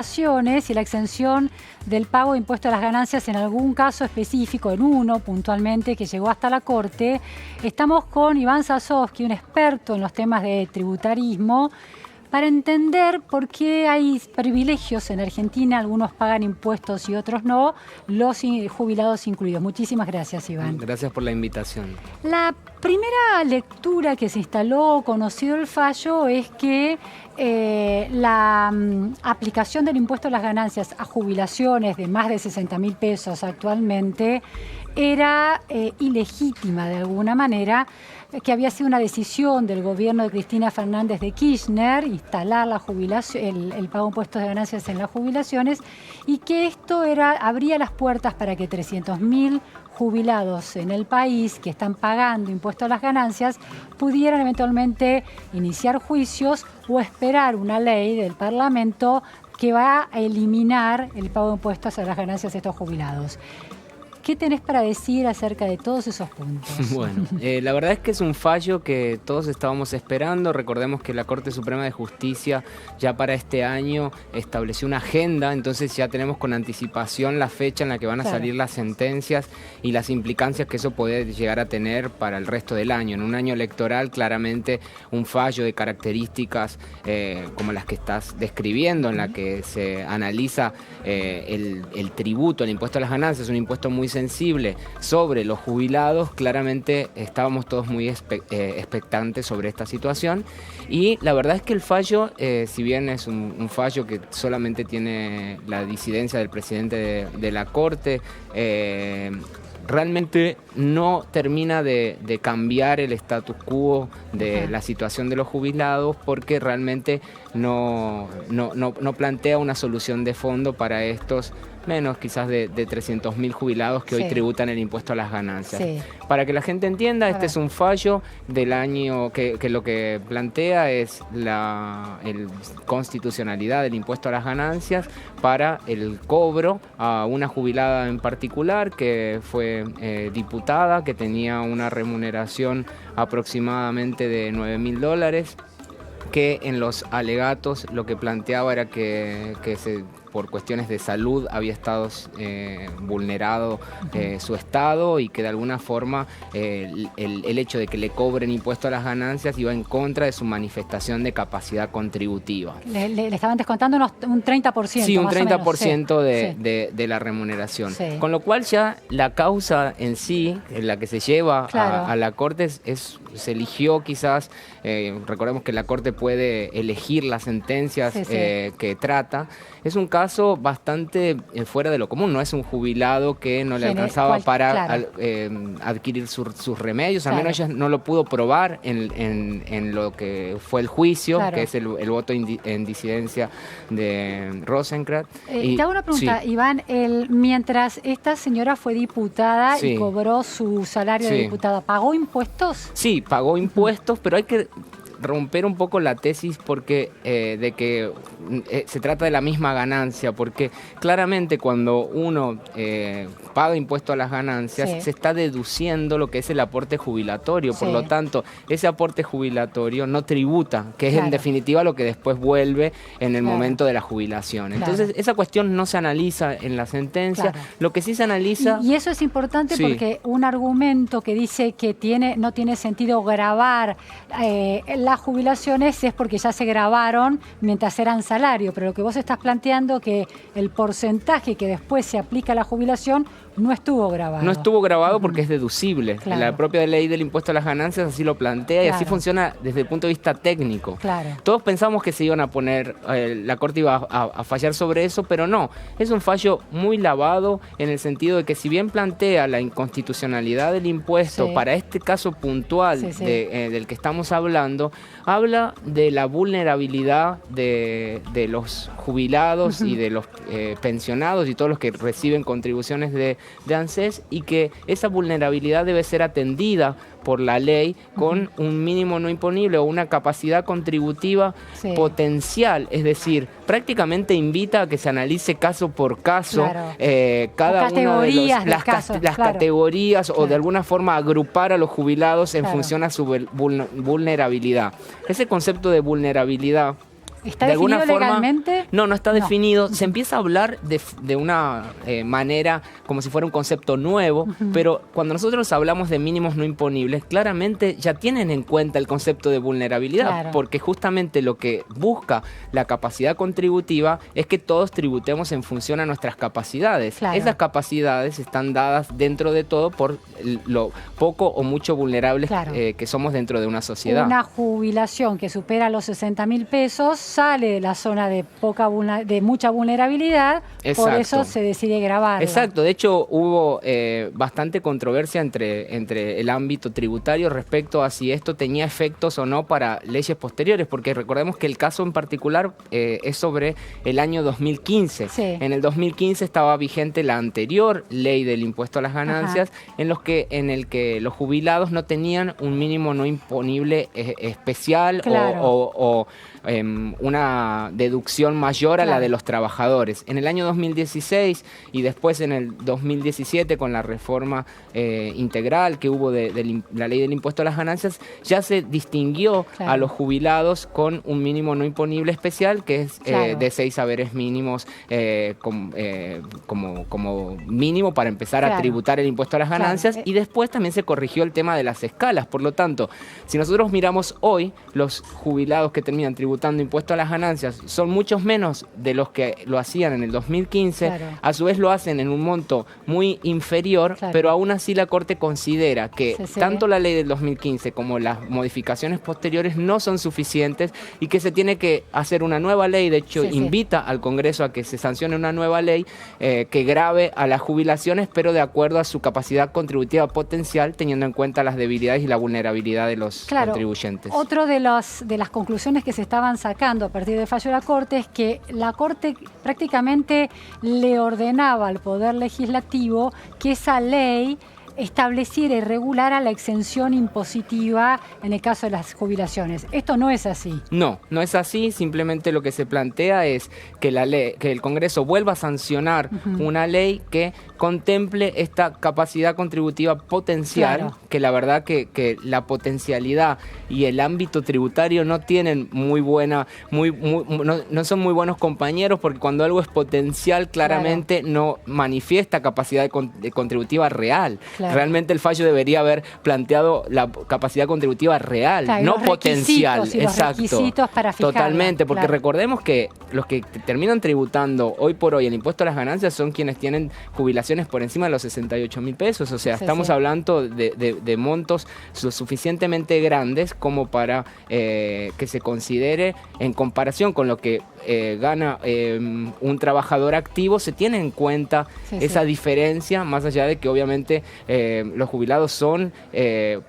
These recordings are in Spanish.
Y la exención del pago de impuesto a las ganancias en algún caso específico, en uno puntualmente, que llegó hasta la Corte. Estamos con Iván Sasovsky, un experto en los temas de tributarismo, para entender por qué hay privilegios en Argentina, algunos pagan impuestos y otros no, los jubilados incluidos. Muchísimas gracias, Iván. Gracias por la invitación. La primera lectura que se instaló, conocido el fallo, es que la aplicación del impuesto a las ganancias a jubilaciones de más de 60.000 pesos actualmente era ilegítima de alguna manera, que había sido una decisión del gobierno de Cristina Fernández de Kirchner instalar la jubilación, el pago de impuestos de ganancias en las jubilaciones, y que esto abría las puertas para que 300.000 jubilados en el país que están pagando impuestos a las ganancias pudieran eventualmente iniciar juicios o esperar una ley del Parlamento que va a eliminar el pago de impuestos a las ganancias de estos jubilados. ¿Qué tenés para decir acerca de todos esos puntos? Bueno, la verdad es que es un fallo que todos estábamos esperando. Recordemos que la Corte Suprema de Justicia ya para este año estableció una agenda, entonces ya tenemos con anticipación la fecha en la que van a salir las sentencias y las implicancias que eso puede llegar a tener para el resto del año. En un año electoral, claramente un fallo de características como las que estás describiendo, en la que se analiza el tributo, el impuesto a las ganancias, un impuesto muy sensible sobre los jubilados. Claramente estábamos todos muy expectantes sobre esta situación, y la verdad es que el fallo, si bien es un fallo que solamente tiene la disidencia del presidente de la Corte, realmente no termina de cambiar el status quo de la situación de los jubilados, porque realmente no plantea una solución de fondo para estos menos quizás de 300.000 jubilados que hoy tributan el impuesto a las ganancias. Para que la gente entienda, este es un fallo del año que lo que plantea es la constitucionalidad del impuesto a las ganancias para el cobro a una jubilada en particular que fue diputada, que tenía una remuneración aproximadamente de $9.000, que en los alegatos lo que planteaba era que por cuestiones de salud había estado vulnerado su estado, y que de alguna forma el hecho de que le cobren impuesto a las ganancias iba en contra de su manifestación de capacidad contributiva. Le estaban descontando un 30%. Sí, un más 30% o menos. de la remuneración. Con lo cual ya la causa en sí, en la que se lleva a la Corte, se eligió quizás, recordemos que la Corte puede elegir las sentencias que trata. Es un caso bastante fuera de lo común, no es un jubilado que no le alcanzaba para adquirir sus remedios, al menos ella no lo pudo probar en lo que fue el juicio, que es el voto en disidencia de Rosenkrantz. Te hago una pregunta, Iván, mientras esta señora fue diputada y cobró su salario de diputada, ¿pagó impuestos? Sí, pagó impuestos, pero hay que romper un poco la tesis porque de que se trata de la misma ganancia, porque claramente cuando uno paga impuesto a las ganancias se está deduciendo lo que es el aporte jubilatorio, por lo tanto ese aporte jubilatorio no tributa, que es en definitiva lo que después vuelve en el momento de la jubilación. Entonces esa cuestión no se analiza en la sentencia, lo que sí se analiza... Y eso es importante porque un argumento que dice que no tiene sentido gravar las jubilaciones es porque ya se grabaron mientras eran salario, pero lo que vos estás planteando que el porcentaje que después se aplica a la jubilación no estuvo grabado. No estuvo grabado porque es deducible. La propia ley del impuesto a las ganancias así lo plantea y así funciona desde el punto de vista técnico. Todos pensamos que se iban a poner, la Corte iba a fallar sobre eso, pero no. Es un fallo muy lavado en el sentido de que si bien plantea la inconstitucionalidad del impuesto para este caso puntual del que estamos hablando, habla de la vulnerabilidad de los jubilados y de los pensionados y todos los que reciben contribuciones de ANSES, y que esa vulnerabilidad debe ser atendida por la ley con un mínimo no imponible o una capacidad contributiva potencial, es decir, prácticamente invita a que se analice caso por caso cada una de las categorías o de alguna forma agrupar a los jubilados en función a su vulnerabilidad. Ese concepto de vulnerabilidad ¿Está de alguna definido forma, legalmente? no está definido. Se empieza a hablar de una manera como si fuera un concepto nuevo, pero cuando nosotros hablamos de mínimos no imponibles, claramente ya tienen en cuenta el concepto de vulnerabilidad, porque justamente lo que busca la capacidad contributiva es que todos tributemos en función a nuestras capacidades. Esas capacidades están dadas dentro de todo por lo poco o mucho vulnerables que somos dentro de una sociedad. Una jubilación que supera los 60.000 pesos sale de la zona de mucha vulnerabilidad, por eso se decide grabarla. Exacto, de hecho hubo bastante controversia entre el ámbito tributario respecto a si esto tenía efectos o no para leyes posteriores, porque recordemos que el caso en particular es sobre el año 2015. En el 2015 estaba vigente la anterior ley del impuesto a las ganancias, en el que los jubilados no tenían un mínimo no imponible especial o una deducción mayor a la de los trabajadores. En el año 2016 y después en el 2017 con la reforma integral que hubo de la ley del impuesto a las ganancias, ya se distinguió a los jubilados con un mínimo no imponible especial que es de 6 saberes mínimos como mínimo para empezar a tributar el impuesto a las ganancias, y después también se corrigió el tema de las escalas. Por lo tanto, si nosotros miramos hoy, los jubilados que terminan tributando impuesto a las ganancias son muchos menos de los que lo hacían en el 2015, a su vez lo hacen en un monto muy inferior, pero aún así la Corte considera que tanto la ley del 2015 como las modificaciones posteriores no son suficientes y que se tiene que hacer una nueva ley. De hecho, invita al Congreso a que se sancione una nueva ley que grave a las jubilaciones, pero de acuerdo a su capacidad contributiva potencial, teniendo en cuenta las debilidades y la vulnerabilidad de los contribuyentes. Otro de las conclusiones que se estaban sacando a partir del fallo de la Corte es que la Corte prácticamente le ordenaba al Poder Legislativo que esa ley estableciera y regulara la exención impositiva en el caso de las jubilaciones. Esto no es así. No es así. Simplemente lo que se plantea es que el Congreso vuelva a sancionar una ley que contemple esta capacidad contributiva potencial, que la verdad que la potencialidad y el ámbito tributario no tienen no son muy buenos compañeros, porque cuando algo es potencial claramente no manifiesta capacidad contributiva real. Realmente el fallo debería haber planteado la capacidad contributiva real, no potencial. Exacto. Los requisitos para fijarla. Totalmente, porque recordemos que los que terminan tributando hoy por hoy el impuesto a las ganancias son quienes tienen jubilaciones por encima de los 68.000 pesos. O sea, estamos hablando de montos suficientemente grandes como para que se considere, en comparación con lo que gana un trabajador activo, se tiene en cuenta esa diferencia, más allá de que obviamente los jubilados son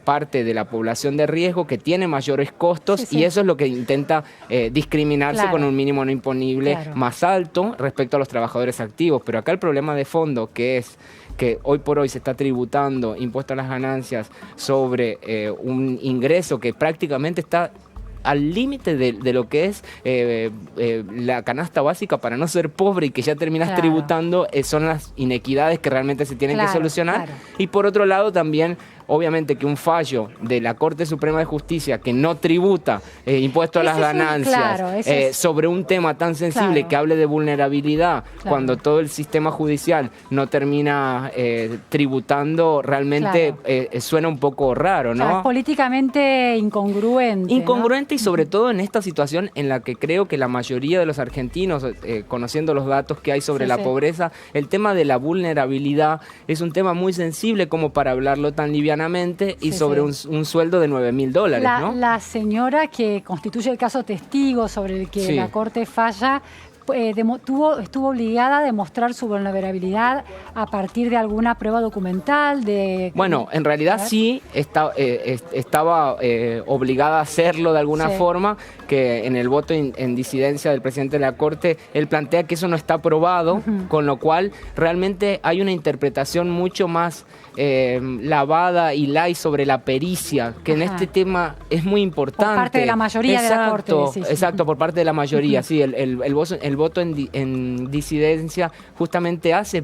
parte de la población de riesgo que tiene mayores costos, y eso es lo que intenta discriminarse con un mínimo no imponible más alto respecto a los trabajadores activos. Pero acá el problema de fondo, que es que hoy por hoy se está tributando impuesto a las ganancias sobre un ingreso que prácticamente está al límite de lo que es la canasta básica para no ser pobre, y que ya terminas tributando, son las inequidades que realmente se tienen que solucionar. Y por otro lado también, obviamente, que un fallo de la Corte Suprema de Justicia que no tributa impuesto a las ganancias sobre un tema tan sensible que hable de vulnerabilidad, cuando todo el sistema judicial no termina tributando, realmente suena un poco raro, ¿no? Es políticamente incongruente. Incongruente, ¿no? Y sobre todo en esta situación en la que creo que la mayoría de los argentinos, conociendo los datos que hay sobre la pobreza, el tema de la vulnerabilidad es un tema muy sensible como para hablarlo tan livianamente, y sobre un sueldo de $9.000, ¿no? La señora que constituye el caso testigo sobre el que la Corte falla, estuvo obligada a demostrar su vulnerabilidad a partir de alguna prueba documental. Bueno, en realidad sí estaba obligada a hacerlo de alguna forma, que en el voto en disidencia del presidente de la Corte, él plantea que eso no está probado, con lo cual realmente hay una interpretación mucho más lavada y light sobre la pericia, que en este tema es muy importante. Por parte de la mayoría de la Corte. Exacto, por parte de la mayoría, sí. El voto en disidencia justamente hace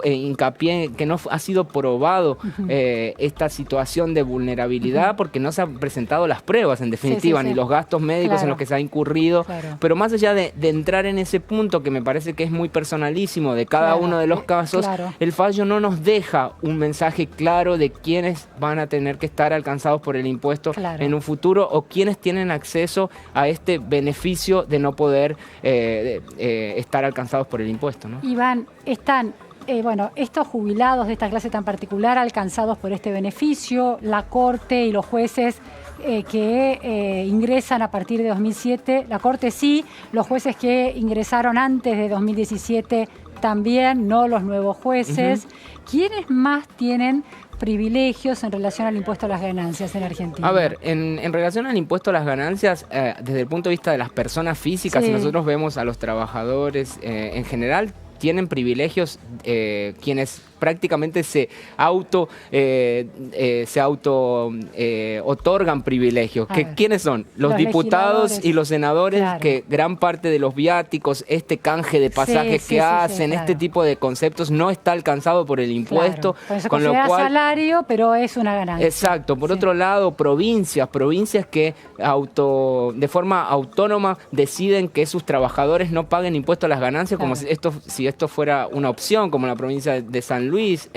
hincapié en que no ha sido probado esta situación de vulnerabilidad porque no se han presentado las pruebas, en definitiva, ni los gastos médicos en los que se ha incurrido. Pero más allá de entrar en ese punto, que me parece que es muy personalísimo de cada uno de los casos, el fallo no nos deja un mensaje claro de quiénes van a tener que estar alcanzados por el impuesto en un futuro o quiénes tienen acceso a este beneficio de no poder estar alcanzados por el impuesto, ¿no? Iván, están estos jubilados de esta clase tan particular alcanzados por este beneficio, la Corte y los jueces que ingresan a partir de 2007, la Corte sí, los jueces que ingresaron antes de 2017 también, no los nuevos jueces. ¿Quiénes más tienen privilegios en relación al impuesto a las ganancias en Argentina? A ver, en relación al impuesto a las ganancias, desde el punto de vista de las personas físicas, si nosotros vemos a los trabajadores en general, tienen privilegios quienes prácticamente se auto otorgan privilegios. ¿Quiénes son? Los diputados y los senadores, que gran parte de los viáticos, este canje de pasajes que hacen, este tipo de conceptos no está alcanzado por el impuesto. Con lo cual, salario, pero es una ganancia. Exacto. Por otro lado, provincias que de forma autónoma deciden que sus trabajadores no paguen impuesto a las ganancias, como si esto fuera una opción, como la provincia de San Luis,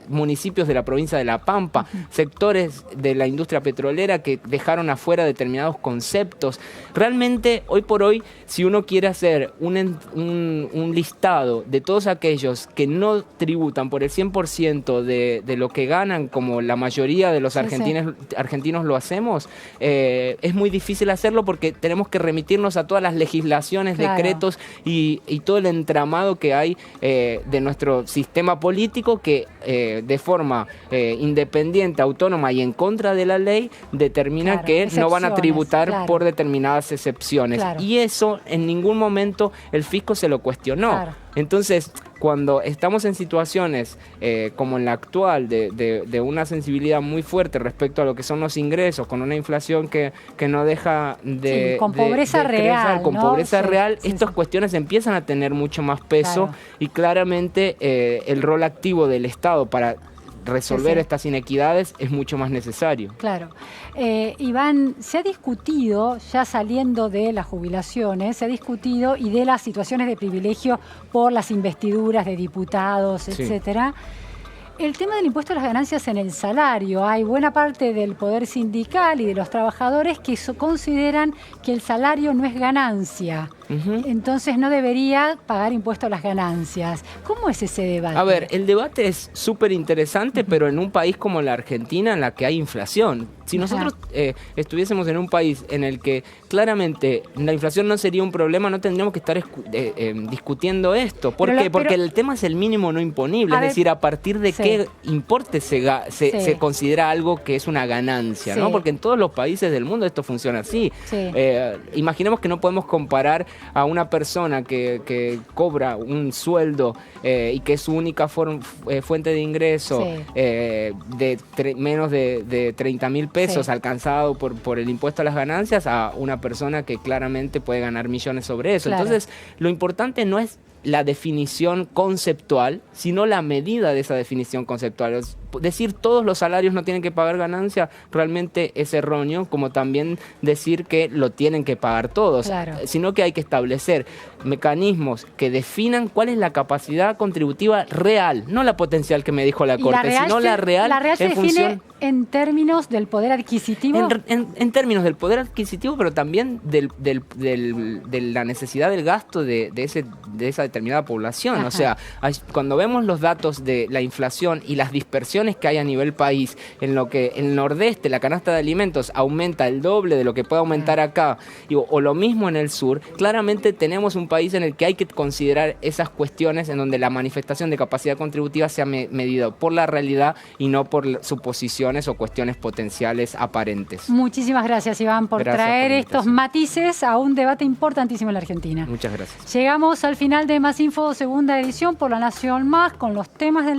municipios de la provincia de La Pampa, sectores de la industria petrolera que dejaron afuera determinados conceptos. Realmente, hoy por hoy, si uno quiere hacer un listado de todos aquellos que no tributan por el 100% de lo que ganan, como la mayoría de los argentinos lo hacemos, es muy difícil hacerlo porque tenemos que remitirnos a todas las legislaciones, decretos y todo el entramado que hay de nuestro sistema político que de forma independiente, autónoma y en contra de la ley determina que no van a tributar por determinadas excepciones. Y eso en ningún momento el fisco se lo cuestionó. Entonces, cuando estamos en situaciones como en la actual, de una sensibilidad muy fuerte respecto a lo que son los ingresos, con una inflación que no deja con pobreza real, con pobreza real, estas cuestiones empiezan a tener mucho más peso y claramente el rol activo del Estado para resolver estas inequidades es mucho más necesario. Claro. Iván, se ha discutido, ya saliendo de las jubilaciones, se ha discutido y de las situaciones de privilegio por las investiduras de diputados, etcétera. El tema del impuesto a las ganancias en el salario. Hay buena parte del poder sindical y de los trabajadores que consideran que el salario no es ganancia. Entonces no debería pagar impuesto a las ganancias. ¿Cómo es ese debate? A ver, el debate es súper interesante, pero en un país como la Argentina, en la que hay inflación. Si nosotros estuviésemos en un país en el que claramente la inflación no sería un problema, no tendríamos que estar discutiendo esto. ¿Por qué? Porque el tema es el mínimo no imponible. Es decir, a partir de qué importe se considera algo que es una ganancia, ¿no? Porque en todos los países del mundo esto funciona así. Imaginemos que no podemos comparar a una persona que cobra un sueldo y que es su única fuente de ingreso menos de 30.000 pesos alcanzado por el impuesto a las ganancias a una persona que claramente puede ganar millones sobre eso. Entonces, lo importante no es la definición conceptual, sino la medida de esa definición conceptual. Decir todos los salarios no tienen que pagar ganancia realmente es erróneo, como también decir que lo tienen que pagar todos, sino que hay que establecer mecanismos que definan cuál es la capacidad contributiva real, no la potencial que me dijo la Corte, sino la real. La real se define en términos del poder adquisitivo. En términos del poder adquisitivo, pero también de la necesidad del gasto de esa determinada población. O sea, cuando vemos los datos de la inflación y las dispersiones que hay a nivel país, en lo que en el nordeste la canasta de alimentos aumenta el doble de lo que puede aumentar acá, o lo mismo en el sur, claramente tenemos un país en el que hay que considerar esas cuestiones en donde la manifestación de capacidad contributiva sea medida por la realidad y no por suposiciones o cuestiones potenciales aparentes. Muchísimas gracias, Iván, por traer estos matices a un debate importantísimo en la Argentina. Muchas gracias. Llegamos al final de Más Info, segunda edición por La Nación Más, con los temas del día.